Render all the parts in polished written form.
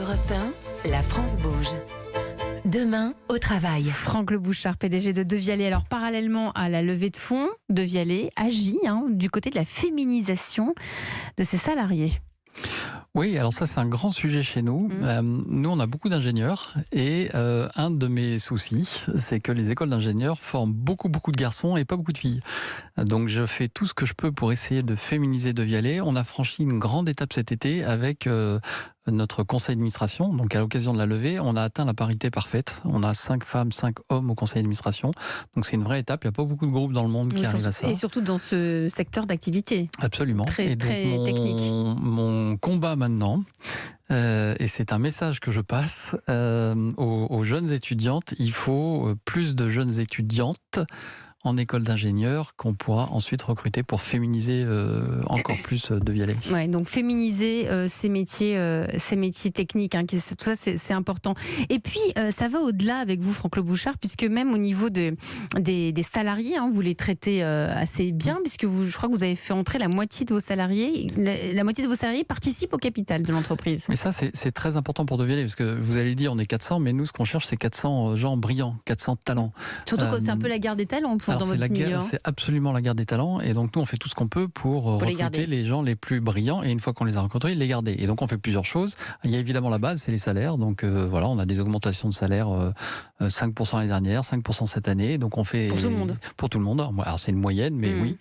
Europe 1, la France bouge. Demain, au travail. Franck Le Bouchard, PDG de Devialet. Alors, parallèlement à la levée de fonds, Devialet agit du côté de la féminisation de ses salariés. Oui, alors ça c'est un grand sujet chez nous. Nous on a beaucoup d'ingénieurs et un de mes soucis c'est que les écoles d'ingénieurs forment beaucoup de garçons et pas beaucoup de filles. Donc je fais tout ce que je peux pour essayer de féminiser Devialet. On a franchi une grande étape cet été avec notre conseil d'administration. Donc à l'occasion de la levée, on a atteint la parité parfaite. On a 5 femmes, 5 hommes au conseil d'administration. Donc c'est une vraie étape. Il n'y a pas beaucoup de groupes dans le monde qui arrivent à ça. Et surtout dans ce secteur d'activité. Absolument. Très technique. Mon combat maintenant, et c'est un message que je passe aux jeunes étudiantes, il faut plus de jeunes étudiantes en école d'ingénieurs qu'on pourra ensuite recruter pour féminiser encore plus Devialet. Ouais, donc féminiser ces métiers techniques, tout ça c'est important. Et puis ça va au-delà avec vous, Franck Le Bouchard, puisque même au niveau des salariés, vous les traitez assez bien, puisque je crois que vous avez fait entrer la moitié de vos salariés. La moitié de vos salariés participent au capital de l'entreprise. Mais ça c'est très important pour Devialet, parce que vous allez dire on est 400, mais nous ce qu'on cherche c'est 400 gens brillants, 400 talents. Surtout que c'est un peu la guerre des talents. C'est absolument la guerre des talents, et donc nous on fait tout ce qu'on peut pour recruter les gens les plus brillants, et une fois qu'on les a rencontrés, les garder. Et donc on fait plusieurs choses. Il y a évidemment la base, c'est les salaires. Donc voilà, on a des augmentations de salaire 5% l'année dernière, 5% cette année. Donc on fait pour tout le monde. Pour tout le monde. Alors c'est une moyenne, mais oui.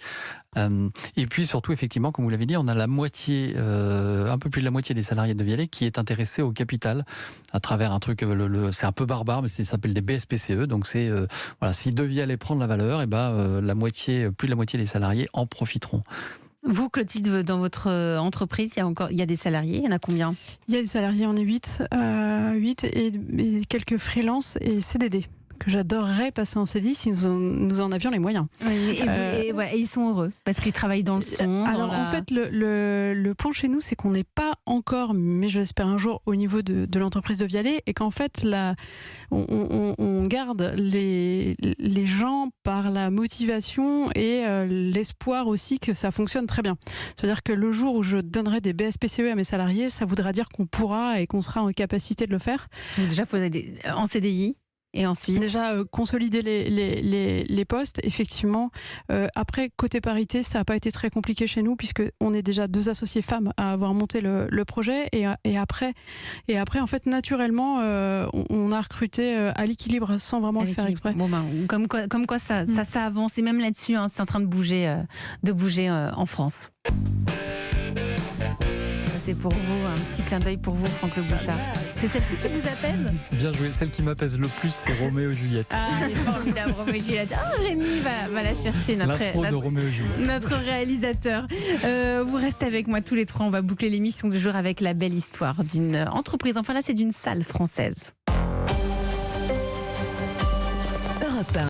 Et puis surtout, effectivement, comme vous l'avez dit, on a la moitié, un peu plus de la moitié des salariés de Devialet qui est intéressé au capital à travers un truc, c'est un peu barbare, mais ça s'appelle des BSPCE. Donc c'est si Devialet prend de la valeur, et plus de la moitié des salariés en profiteront. Vous, Clotilde, dans votre entreprise, il y a des salariés, il y en a combien ? Il y a des salariés, on est 8 et quelques freelances et CDD. Que j'adorerais passer en CDI si nous en avions les moyens. Et ils sont heureux parce qu'ils travaillent dans le son. En fait, le point chez nous, c'est qu'on n'est pas encore, mais je l'espère un jour, au niveau de l'entreprise Devialet, et qu'en fait, on garde les gens par la motivation et l'espoir aussi que ça fonctionne très bien. C'est-à-dire que le jour où je donnerai des BSPCE à mes salariés, ça voudra dire qu'on pourra et qu'on sera en capacité de le faire. Donc déjà, il faut aller en CDI. Et ensuite déjà consolider les postes, effectivement. Après, côté parité, ça n'a pas été très compliqué chez nous, puisqu'on est déjà 2 associés femmes à avoir monté le projet. Et après, en fait, naturellement, on a recruté à l'équilibre sans vraiment le faire exprès. Comme quoi ça avance. Et même là-dessus, c'est en train de bouger en France. C'est pour vous, un petit clin d'œil pour vous, Franck Le Bouchard. C'est celle-ci qui vous apaise ? Bien joué. Celle qui m'apaise le plus, c'est Roméo et Juliette. Ah, elle est formidable, Roméo et Juliette. Rémi va la chercher, l'intro de Roméo et Juliette. Notre réalisateur. Vous restez avec moi tous les 3. On va boucler l'émission du jour avec la belle histoire d'une entreprise. Enfin là, c'est d'une salle française. Europe 1.